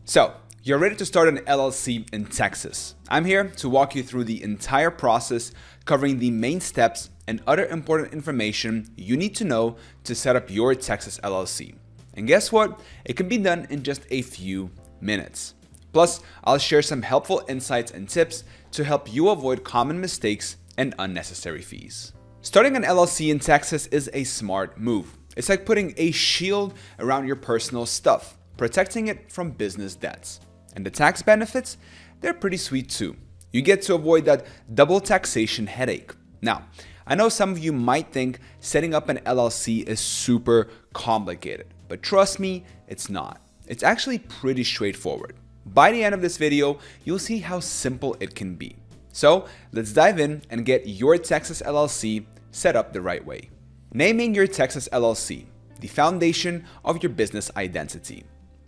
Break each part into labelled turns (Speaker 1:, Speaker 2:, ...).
Speaker 1: So, you're ready to start an LLC in Texas. I'm here to walk you through the entire process, covering the main steps and other important information you need to know to set up your Texas LLC. And guess what? It can be done in just a few minutes. Plus, I'll share some helpful insights and tips to help you avoid common mistakes and unnecessary fees. Starting an LLC in Texas is a smart move. It's like putting a shield around your personal stuff, protecting it from business debts. And the tax benefits, they're pretty sweet too. You get to avoid that double taxation headache. Now, I know some of you might think setting up an LLC is super complicated, but trust me, it's not. It's actually pretty straightforward. By the end of this video, you'll see how simple it can be. So let's dive in and get your Texas LLC set up the right way. Naming your Texas LLC, the foundation of your business identity.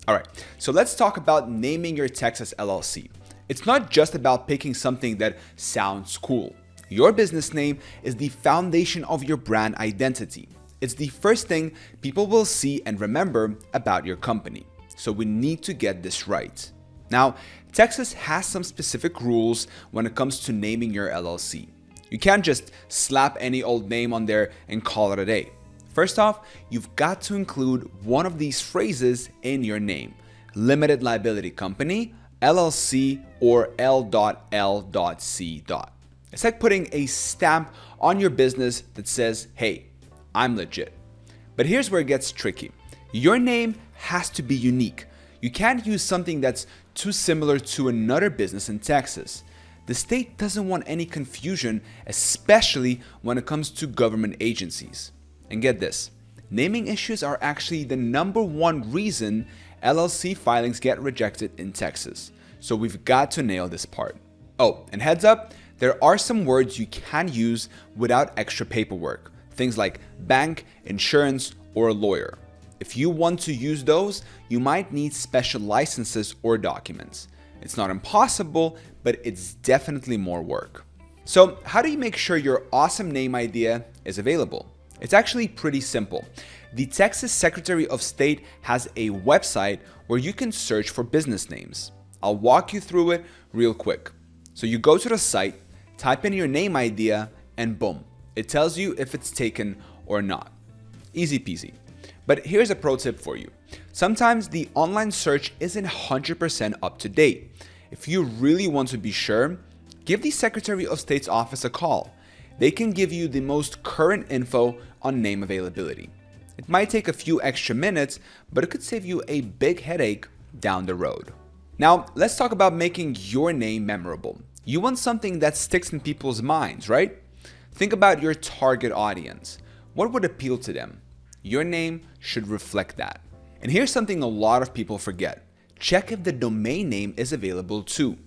Speaker 1: All right, so let's talk about naming your Texas LLC. It's not just about picking something that sounds cool. Your business name is the foundation of your brand identity. It's the first thing people will see and remember about your company. So we need to get this right. Now, Texas has some specific rules when it comes to naming your LLC. You can't just slap any old name on there and call it a day. First off, you've got to include one of these phrases in your name: limited liability company, LLC, or L.L.C. It's like putting a stamp on your business that says, hey, I'm legit. But here's where it gets tricky. Your name has to be unique. You can't use something that's too similar to another business in Texas. The state doesn't want any confusion, especially when it comes to government agencies. And get this, naming issues are actually the #1 reason LLC filings get rejected in Texas. So we've got to nail this part. Oh, and heads up, there are some words you can use without extra paperwork. Things like bank, insurance, or a lawyer. If you want to use those, you might need special licenses or documents. It's not impossible, but it's definitely more work. So how do you make sure your awesome name idea is available? It's actually pretty simple. The Texas Secretary of State has a website where you can search for business names. I'll walk you through it real quick. So you go to the site, type in your name idea, and boom, it tells you if it's taken or not. Easy peasy. But here's a pro tip for you. Sometimes the online search isn't 100% up to date. If you really want to be sure, give the Secretary of State's office a call. They can give you the most current info on name availability. It might take a few extra minutes, but it could save you a big headache down the road. Now, let's talk about making your name memorable. You want something that sticks in people's minds, right? Think about your target audience. What would appeal to them? Your name should reflect that. And here's something a lot of people forget. Check if the domain name is available too.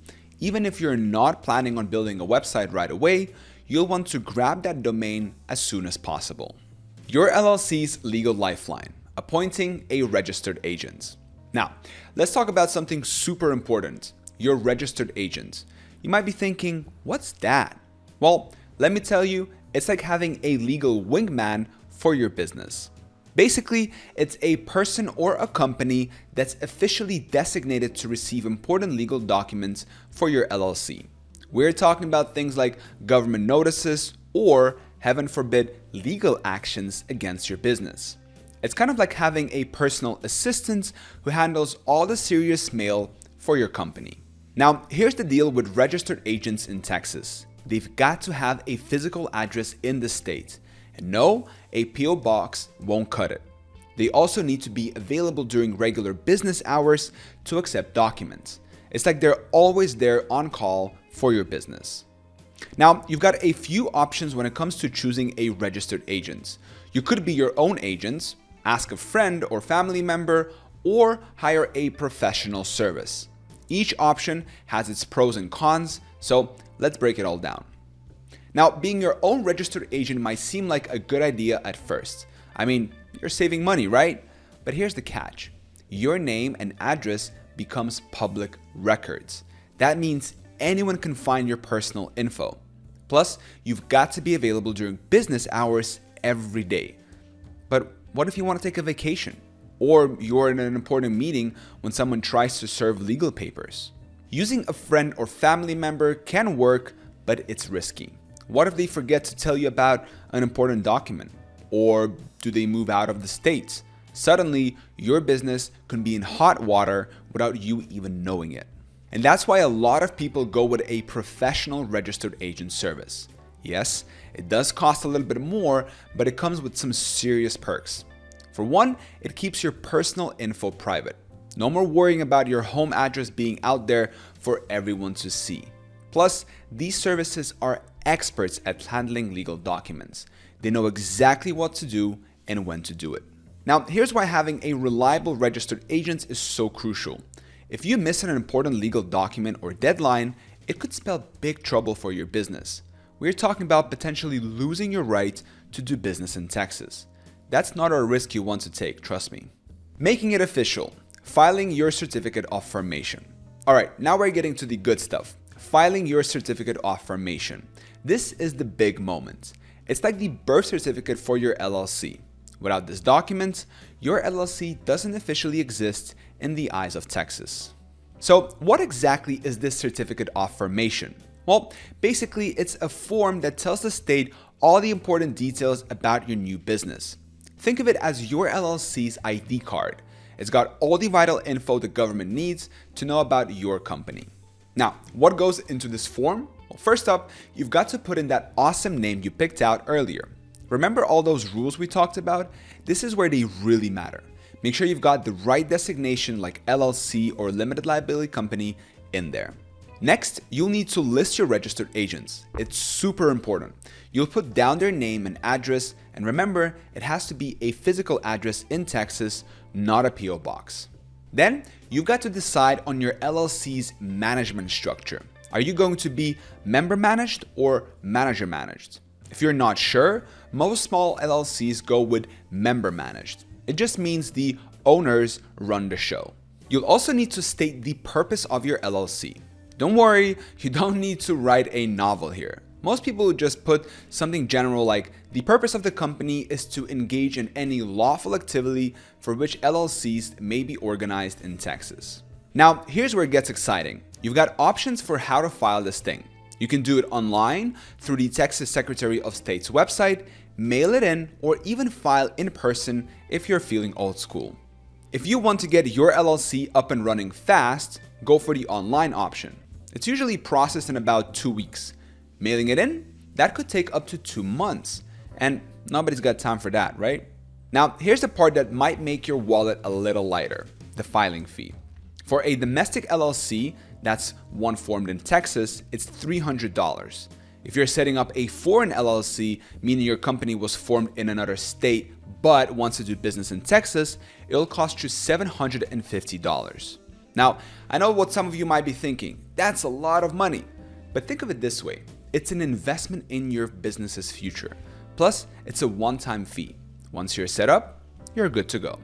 Speaker 1: Even if you're not planning on building a website right away, you'll want to grab that domain as soon as possible. Your LLC's legal lifeline: appointing a registered agent. Now, let's talk about something super important: your registered agent. You might be thinking, what's that? Well, let me tell you, it's like having a legal wingman for your business. Basically, it's a person or a company that's officially designated to receive important legal documents for your LLC. We're talking about things like government notices or, heaven forbid, legal actions against your business. It's kind of like having a personal assistant who handles all the serious mail for your company. Now, here's the deal with registered agents in Texas. They've got to have a physical address in the state. And no, a P.O. box won't cut it. They also need to be available during regular business hours to accept documents. It's like they're always there on call for your business. Now, you've got a few options when it comes to choosing a registered agent. You could be your own agent, ask a friend or family member, or hire a professional service. Each option has its pros and cons, so let's break it all down. Now, being your own registered agent might seem like a good idea at first. I mean, you're saving money, right? But here's the catch. Your name and address becomes public records. That means anyone can find your personal info. Plus, you've got to be available during business hours every day. But what if you want to take a vacation? or you're in an important meeting when someone tries to serve legal papers. Using a friend or family member can work, but it's risky. What if they forget to tell you about an important document? Or do they move out of the state? Suddenly, your business can be in hot water without you even knowing it. And that's why a lot of people go with a professional registered agent service. Yes, it does cost a little bit more, but it comes with some serious perks. For one, it keeps your personal info private. No more worrying about your home address being out there for everyone to see. Plus, these services are experts at handling legal documents. They know exactly what to do and when to do it. Now, here's why having a reliable registered agent is so crucial. If you miss an important legal document or deadline, it could spell big trouble for your business. We're talking about potentially losing your right to do business in Texas. That's not a risk you want to take, trust me. Making it official, filing your certificate of formation. All right, now we're getting to the good stuff. Filing your certificate of formation. This is the big moment. It's like the birth certificate for your LLC. Without this document, your LLC doesn't officially exist in the eyes of Texas. So what exactly is this certificate of formation? Well, basically it's a form that tells the state all the important details about your new business. Think of it as your LLC's ID card. It's got all the vital info the government needs to know about your company. Now, what goes into this form? Well, first up, you've got to put in that awesome name you picked out earlier. Remember all those rules we talked about? This is where they really matter. Make sure you've got the right designation like LLC or limited liability company in there. Next, you'll need to list your registered agents. It's super important. You'll put down their name and address, and remember, it has to be a physical address in Texas, not a PO box. Then, you've got to decide on your LLC's management structure. Are you going to be member managed or manager managed? If you're not sure, most small LLCs go with member managed. It just means the owners run the show. You'll also need to state the purpose of your LLC. Don't worry, you don't need to write a novel here. Most people would just put something general like, the purpose of the company is to engage in any lawful activity for which LLCs may be organized in Texas. Now, here's where it gets exciting. You've got options for how to file this thing. You can do it online through the Texas Secretary of State's website, mail it in, or even file in person if you're feeling old school. If you want to get your LLC up and running fast, go for the online option. It's usually processed in about 2 weeks. Mailing it in, that could take up to 2 months. And nobody's got time for that, right? Now, here's the part that might make your wallet a little lighter, the filing fee. For a domestic LLC, that's one formed in Texas, it's $300. If you're setting up a foreign LLC, meaning your company was formed in another state but wants to do business in Texas, it'll cost you $750. Now, I know what some of you might be thinking, that's a lot of money. But think of it this way, it's an investment in your business's future. Plus, it's a one-time fee. Once you're set up, you're good to go.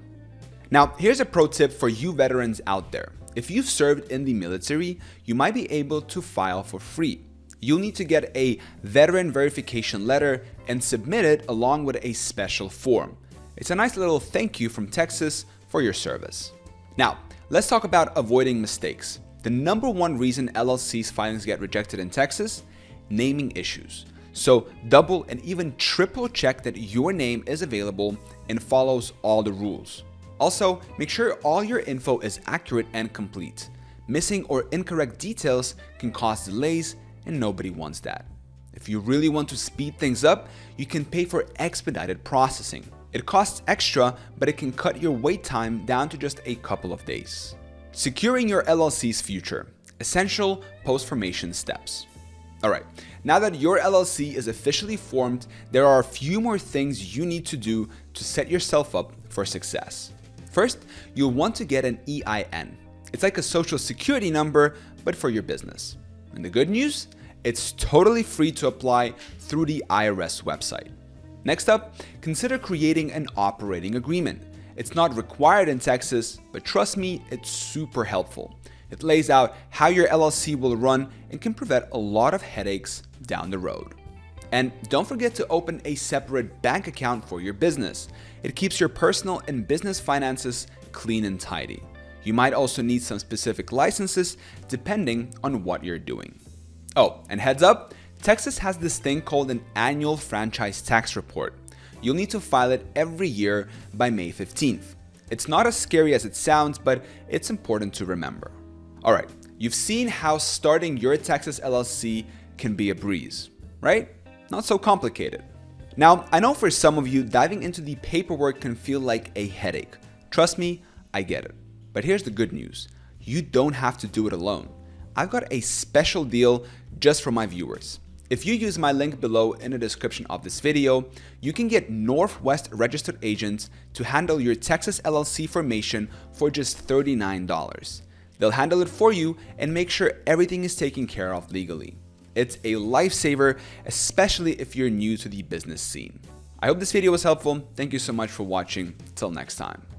Speaker 1: Now, here's a pro tip for you veterans out there. If you've served in the military, you might be able to file for free. You'll need to get a veteran verification letter and submit it along with a special form. It's a nice little thank you from Texas for your service. Now, let's talk about avoiding mistakes. The number one reason LLC's filings get rejected in Texas? Naming issues. So double and even triple check that your name is available and follows all the rules. Also, make sure all your info is accurate and complete. Missing or incorrect details can cause delays, and nobody wants that. If you really want to speed things up, you can pay for expedited processing. It costs extra, but it can cut your wait time down to just a couple of days. Securing your LLC's future. Essential post-formation steps. Alright, now that your LLC is officially formed, there are a few more things you need to do to set yourself up for success. First, you'll want to get an EIN. It's like a social security number, but for your business. And the good news? It's totally free to apply through the IRS website. Next up, consider creating an operating agreement. It's not required in Texas, but trust me, it's super helpful. It lays out how your LLC will run and can prevent a lot of headaches down the road. And don't forget to open a separate bank account for your business. It keeps your personal and business finances clean and tidy. You might also need some specific licenses depending on what you're doing. Oh, and heads up, Texas has this thing called an annual franchise tax report. You'll need to file it every year by May 15th. It's not as scary as it sounds, but it's important to remember. All right, you've seen how starting your Texas LLC can be a breeze, right? Not so complicated. Now, I know for some of you, diving into the paperwork can feel like a headache. Trust me, I get it. But here's the good news. You don't have to do it alone. I've got a special deal just for my viewers. If you use my link below in the description of this video, you can get Northwest registered agents to handle your Texas LLC formation for just $39. They'll handle it for you and make sure everything is taken care of legally. It's a lifesaver, especially if you're new to the business scene. I hope this video was helpful. Thank you so much for watching. Till next time.